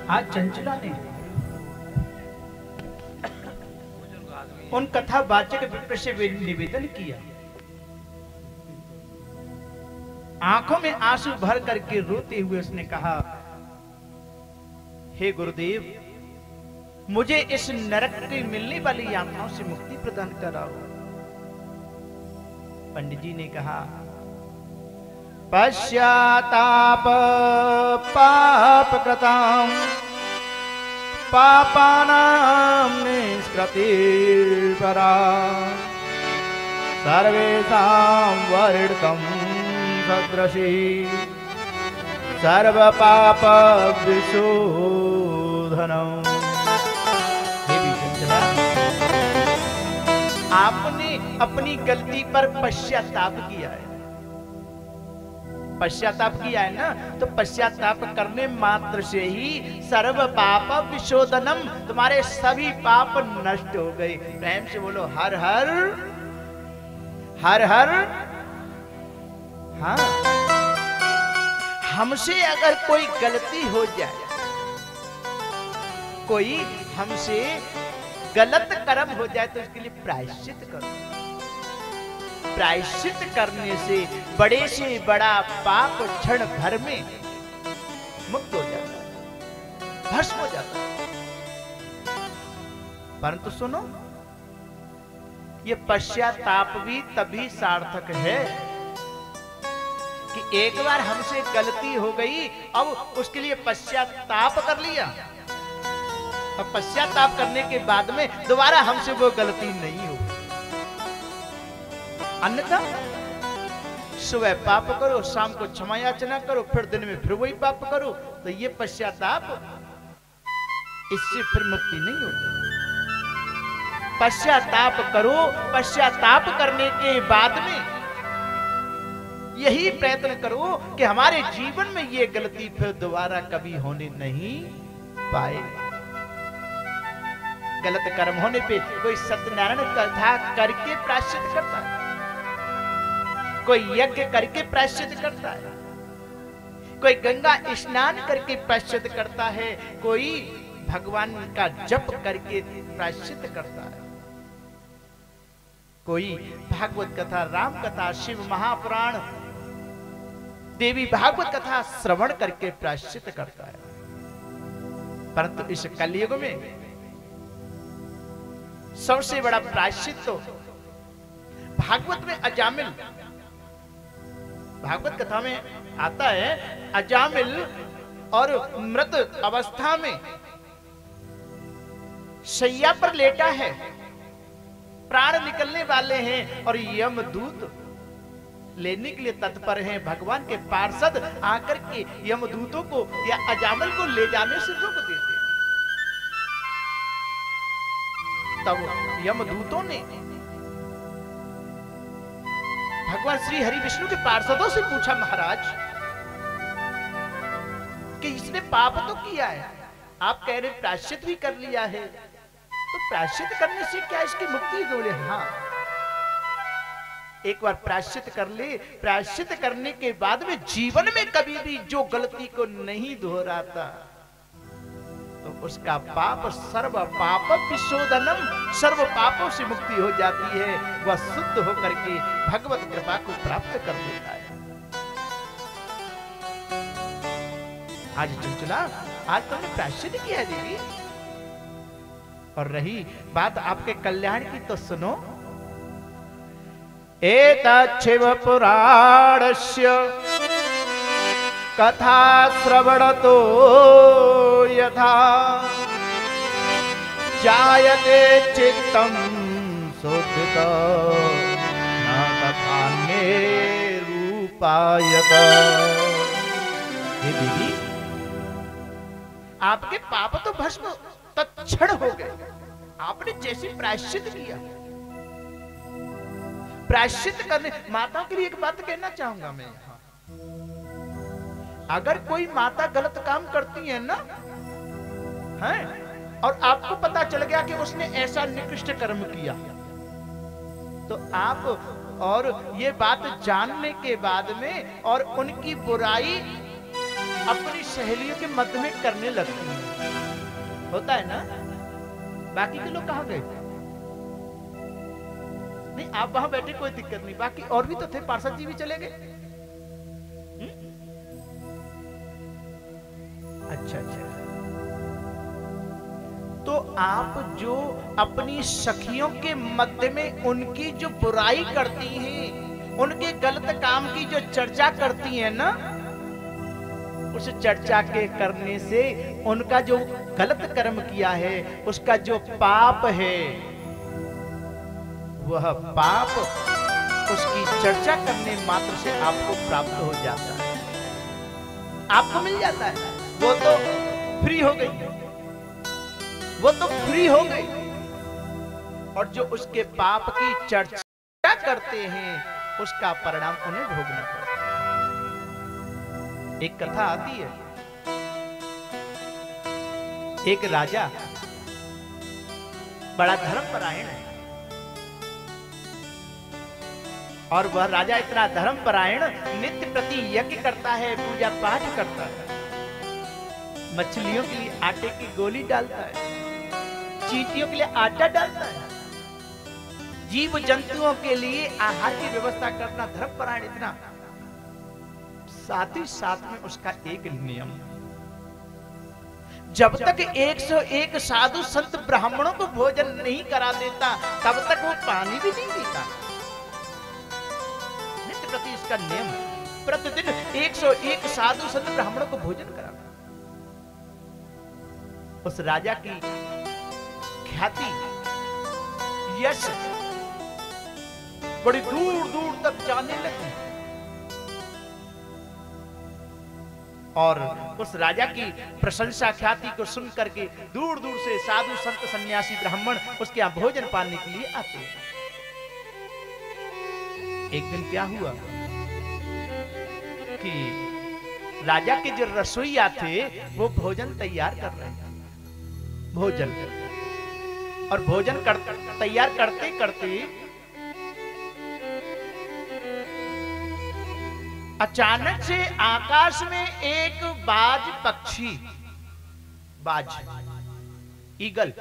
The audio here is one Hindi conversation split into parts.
आज चंचला ने उन कथावाचक विप्र से निवेदन किया। आंखों में आंसू भर करके रोते हुए उसने कहा, हे गुरुदेव, मुझे इस नरक की मिलने वाली यातनाओं से मुक्ति प्रदान कराओ। पंडित जी ने कहा, पश्चाताप पाप कृताम पापानां निष्कृतिर्परा सर्वेषां वर्णितं सदृशी सर्व पाप विशोधनम्। आपने अपनी गलती पर पश्चाताप किया है, पश्चाताप किया है ना, तो पश्चाताप करने मात्र से ही सर्व पाप विशोधनम, तुम्हारे सभी पाप नष्ट हो गए। प्रेम से बोलो हर हर हर हर। हाँ, हमसे अगर कोई गलती हो जाए, कोई हमसे गलत कर्म हो जाए तो इसके लिए प्रायश्चित करो। प्रायश्चित करने से बड़े से बड़ा पाप क्षण भर में मुक्त हो जाता है, भस्म हो जाता है। परंतु सुनो, ये पश्चाताप भी तभी सार्थक है कि एक बार हमसे गलती हो गई, अब उसके लिए पश्चाताप कर लिया, अब पश्चाताप करने के बाद में दोबारा हमसे वो गलती नहीं होगी। अन्यथा सुबह पाप करो, शाम को क्षमा याचना करो, फिर दिन में फिर वही पाप करो, तो ये पश्चाताप, इससे फिर मुक्ति नहीं होती। पश्चाताप करो, पश्चाताप करने के बाद में यही प्रयत्न करो कि हमारे जीवन में ये गलती फिर दोबारा कभी होने नहीं पाए। गलत कर्म होने पे कोई सत्यनारायण कथा करके प्रायश्चित करता है, कोई यज्ञ करके प्रायश्चित करता है, कोई गंगा स्नान करके प्रायश्चित करता है, कोई भगवान का जप करके प्रायश्चित करता है, कोई भागवत कथा, राम कथा, शिव महापुराण, देवी भागवत कथा श्रवण करके प्रायश्चित करता है। परंतु इस कलयुग में सबसे बड़ा प्रायश्चित तो भागवत में अजामिल, भागवत कथा में आता है, अजामिल और मृत अवस्था में शैया पर लेटा है, प्राण निकलने वाले हैं और यमदूत लेने के लिए तत्पर हैं। भगवान के पार्षद आकर के यमदूतों को या अजामिल को ले जाने से रोक देते हैं। तब यमदूतों ने भगवान श्री हरि विष्णु के पार्षदों से पूछा, महाराज कि इसने पाप तो किया है, आप कह रहे प्रायश्चित भी कर लिया है, तो प्रायश्चित करने से क्या इसकी मुक्ति? बोले हाँ, एक बार प्रायश्चित कर ले, प्रायश्चित करने के बाद में जीवन में कभी भी जो गलती को नहीं दोहराता तो उसका पाप सर्व पाप विशोधनम, सर्व पापों से मुक्ति हो जाती है, वह शुद्ध होकर के भगवत कृपा को प्राप्त कर लेता है। आज चंचला, आज तुमने प्रायश्चित किया है देवी, और रही बात आपके कल्याण की तो सुनो। एतच्छिव पुराणस्य कथा श्रवणतो यथा जायते चित्तं शोधित न तथान्ये रूपायत। हे देवी, आपके पाप तो भस्म तत्क्षण हो गए, आपने जैसे प्रायश्चित किया। प्रायश्चित करने, माताओं के लिए एक बात कहना चाहूंगा मैं, अगर कोई माता गलत काम करती है ना, है, और आपको पता चल गया कि उसने ऐसा निकृष्ट कर्म किया, तो आप और ये बात जानने के बाद में और उनकी बुराई अपनी सहेलियों के मध्य में करने लगती हैं। होता है ना? बाकी के लोग कहां गए? नहीं, आप वहां बैठे, कोई दिक्कत नहीं, बाकी और भी तो थे, पार्षद जी भी चले गए। अच्छा अच्छा। तो आप जो अपनी सखियों के मध्य में उनकी जो बुराई करती हैं, उनके गलत काम की जो चर्चा करती हैं ना, उस चर्चा के करने से उनका जो गलत कर्म किया है, उसका जो पाप है, वह पाप उसकी चर्चा करने मात्र से आपको प्राप्त हो जाता है, आपको मिल जाता है। वो तो फ्री हो गई, वो तो फ्री हो गई। और जो उसके पाप की चर्चा करते हैं, उसका परिणाम उन्हें भोगना पड़ता है। एक कथा आती है, एक राजा बड़ा धर्मपरायण है, और वह राजा इतना धर्मपरायण, नित्य प्रति यज्ञ करता है, पूजा पाठ करता है, मछलियों के लिए आटे की गोली डालता है, चींटियों के लिए आटा डालता है, जीव जंतुओं के लिए आहार की व्यवस्था करना, धर्मपरायण इतना। साथ ही साथ में उसका एक नियम, जब तक 101 साधु संत ब्राह्मणों को भोजन नहीं करा देता, तब तक वो पानी भी नहीं पीता। नित्य प्रति इसका नियम, प्रतिदिन 101 साधु संत ब्राह्मणों को भोजन कराना। उस राजा की ख्याति, यश बड़ी दूर दूर तक जाने लगी, और उस राजा की प्रशंसा ख्याति को सुन करके दूर दूर से साधु संत सन्यासी ब्राह्मण उसके यहां भोजन पाने के लिए आते हैं। एक दिन क्या हुआ कि राजा के जो रसोइया थे वो भोजन तैयार कर रहे थे, भोजन, और भोजन तैयार करते करते अचानक से आकाश में एक बाज पक्षी, बाज, ईगल,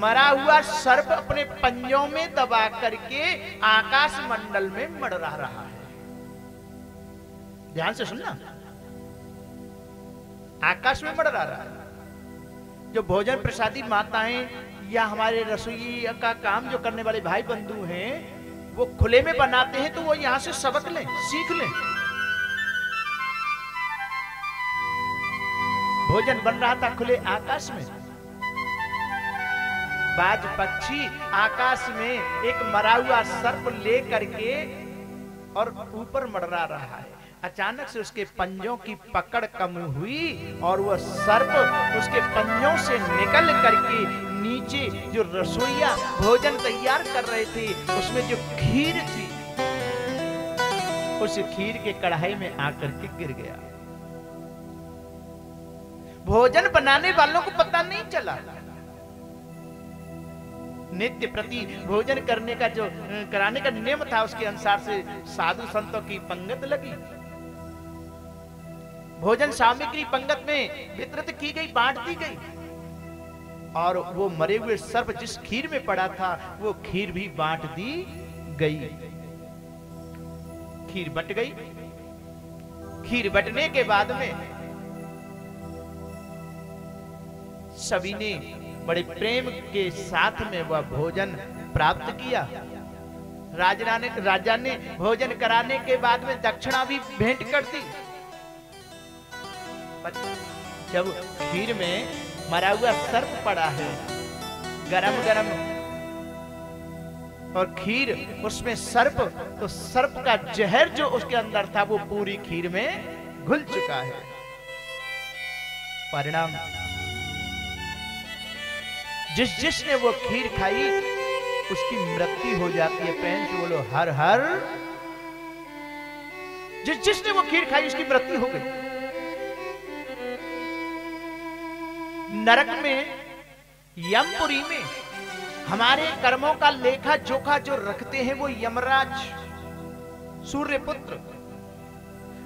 मरा हुआ सर्प अपने पंजों में दबा करके आकाश मंडल में मंडरा रहा है। ध्यान से सुनना, आकाश में मंडरा रहा है। जो भोजन प्रसादी माताएं या हमारे रसोई का काम जो करने वाले भाई बंधु हैं, वो खुले में बनाते हैं, तो वो यहां से सबक लें, सीख लें। भोजन बन रहा था खुले आकाश में, बाज पक्षी आकाश में एक मरा हुआ सर्प ले करके और ऊपर मंडरा रहा है। अचानक से उसके पंजों की पकड़ कम हुई और वह सर्प उसके पंजों से निकल करके नीचे जो रसोइया भोजन तैयार कर रहे थे उसमें जो खीर थी, उस खीर के कढ़ाई में आकर के गिर गया। भोजन बनाने वालों को पता नहीं चला। नित्य प्रति भोजन करने का जो कराने का नियम था, उसके अनुसार से साधु संतों की पंगत लगी, भोजन सामग्री पंगत में वितरित की गई, बांट दी गई, और वो मरे हुए सर्प जिस खीर में पड़ा था वो खीर भी बांट दी गई। खीर बट गई। खीर बटने के बाद में सभी ने बड़े प्रेम के साथ में वह भोजन प्राप्त किया। राजा ने भोजन कराने के बाद में दक्षिणा भी भेंट कर दी। जब खीर में मरा हुआ सर्प पड़ा है, गरम गरम, और खीर उसमें सर्प, तो सर्प का जहर जो उसके अंदर था वो पूरी खीर में घुल चुका है। परिणाम, जिसने वो खीर खाई उसकी मृत्यु हो जाती है। प्रेम से बोलो हर हर। जिसने वो खीर खाई उसकी मृत्यु हो गई। नरक में, यमपुरी में हमारे कर्मों का लेखा जोखा जो रखते हैं वो यमराज सूर्यपुत्र,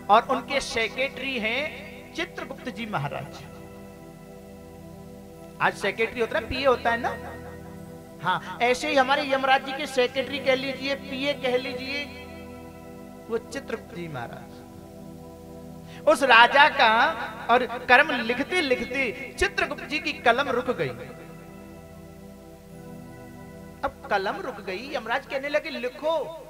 और उनके सेक्रेटरी हैं चित्रगुप्त जी महाराज। आज सेक्रेटरी होता है, पीए होता है ना, हाँ, ऐसे ही हमारे यमराज जी के सेक्रेटरी कह लीजिए, पीए कह लीजिए, वो चित्रगुप्त जी महाराज। उस राजा का और कर्म लिखते लिखते चित्रगुप्त जी की कलम रुक गई। अब कलम रुक गई, यमराज कहने लगे लिखो।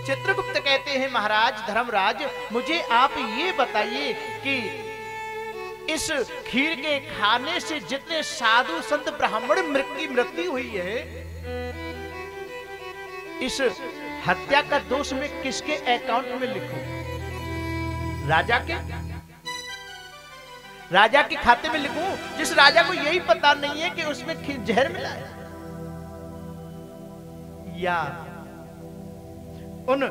चित्रगुप्त कहते हैं महाराज धर्मराज, मुझे आप ये बताइए कि इस खीर के खाने से जितने साधु संत ब्राह्मण की मृत्यु हुई है, इस हत्या का दोष में किसके अकाउंट में लिखूं? राजा के खाते में लिखूं, जिस राजा को यही पता नहीं है कि उसमें जहर मिला है, या उन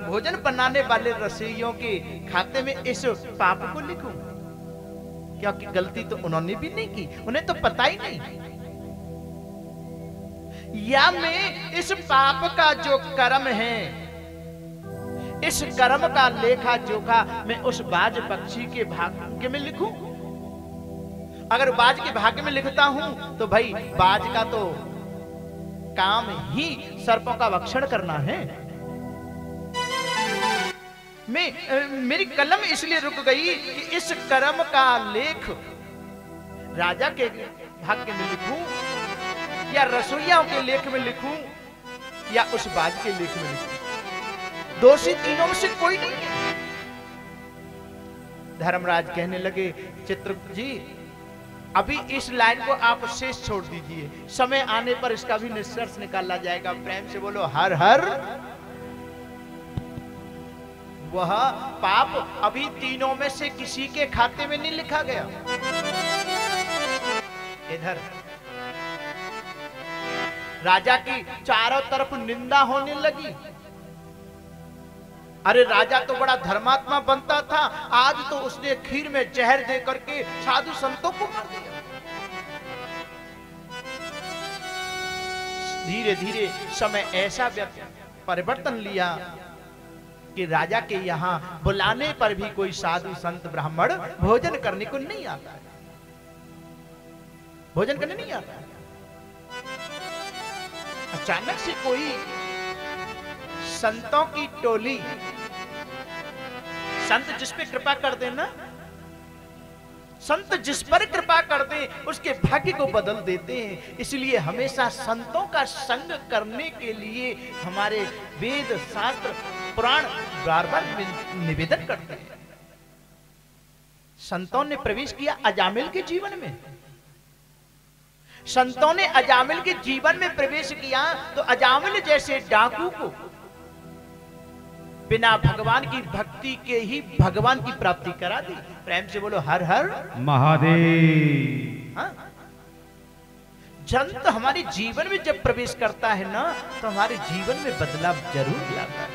भोजन बनाने वाले रसोइयों के खाते में इस पाप को लिखूं? क्योंकि गलती तो उन्होंने भी नहीं की, उन्हें तो पता ही नहीं। या मैं इस पाप का जो कर्म है, इस कर्म का लेखा जोखा मैं उस बाज पक्षी के भाग्य में लिखूं? अगर बाज के भाग्य में लिखता हूं तो भाई बाज का तो काम ही सर्पों का भक्षण करना है। मेरी कलम इसलिए रुक गई कि इस कर्म का लेख राजा के भाग्य में लिखूं, या रसोइयाओं के लेख में लिखूं, या उस बाज के लेख में लिखूं? दोषी तीनों में से कोई नहीं है। धर्मराज कहने लगे चित्रगुप्त जी, अभी इस लाइन को आप शेष छोड़ दीजिए, समय आने पर इसका भी निष्कर्ष निकाला जाएगा। प्रेम से बोलो हर हर। वह पाप अभी तीनों में से किसी के खाते में नहीं लिखा गया। इधर राजा की चारों तरफ निंदा होने लगी। अरे राजा तो बड़ा धर्मात्मा बनता था, आज तो उसने खीर में जहर दे करके साधु संतों को मार दिया। धीरे धीरे समय ऐसा परिवर्तन लिया कि राजा के यहां बुलाने पर भी कोई साधु संत ब्राह्मण भोजन करने को नहीं आता, भोजन करने नहीं आता। अचानक से कोई संतों की टोली, संत जिस पे कृपा कर दे ना, संत जिस पर कृपा कर दे उसके भाग्य को बदल देते हैं। इसलिए हमेशा संतों का संग करने के लिए हमारे वेद शास्त्र पुराण बार बार निवेदन करते हैं। संतों ने प्रवेश किया अजामिल के जीवन में, संतों ने अजामिल के जीवन में प्रवेश किया तो अजामिल जैसे डाकू को बिना भगवान की भक्ति के ही भगवान की प्राप्ति करा दी। प्रेम से बोलो हर हर महादेव। हाँ? जंत हमारे जीवन में जब प्रवेश करता है ना, तो हमारे जीवन में बदलाव जरूर लाता है।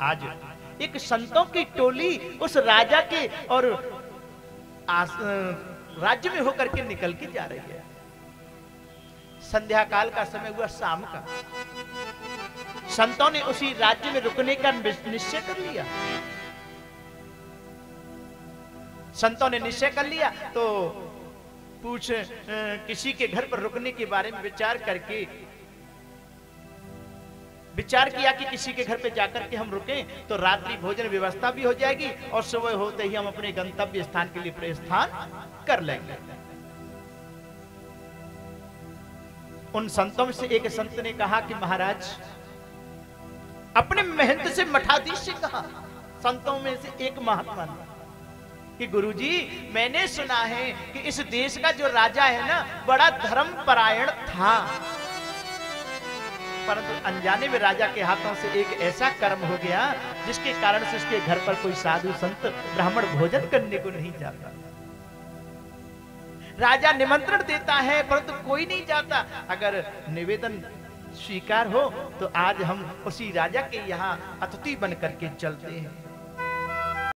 आज एक संतों की टोली उस राजा के और राज्य में होकर के निकल के जा रही है। संध्या काल का समय हुआ, शाम का। संतों ने उसी राज्य में रुकने का निश्चय कर लिया। संतों ने निश्चय कर लिया तो किसी के घर पर रुकने के बारे में विचार करके विचार किया कि किसी के घर पे जाकर के हम रुकें तो रात्रि भोजन व्यवस्था भी हो जाएगी और सुबह होते ही हम अपने गंतव्य स्थान के लिए प्रस्थान कर लेंगे। उन संतों में से एक संत ने कहा कि महाराज, अपने महंत से मठाधीश से कहा, संतों में से एक महात्मा ने, कि गुरुजी मैंने सुना है कि इस देश का जो राजा है ना बड़ा धर्मपरायण था, परंतु अनजाने में राजा के हाथों से एक ऐसा कर्म हो गया जिसके कारण से उसके घर पर कोई साधु संत ब्राह्मण भोजन करने को नहीं जाता। राजा निमंत्रण देता है परंतु कोई नहीं जाता। अगर निवेदन स्वीकार हो तो आज हम उसी राजा के यहाँ अतिथि बन करके चलते हैं।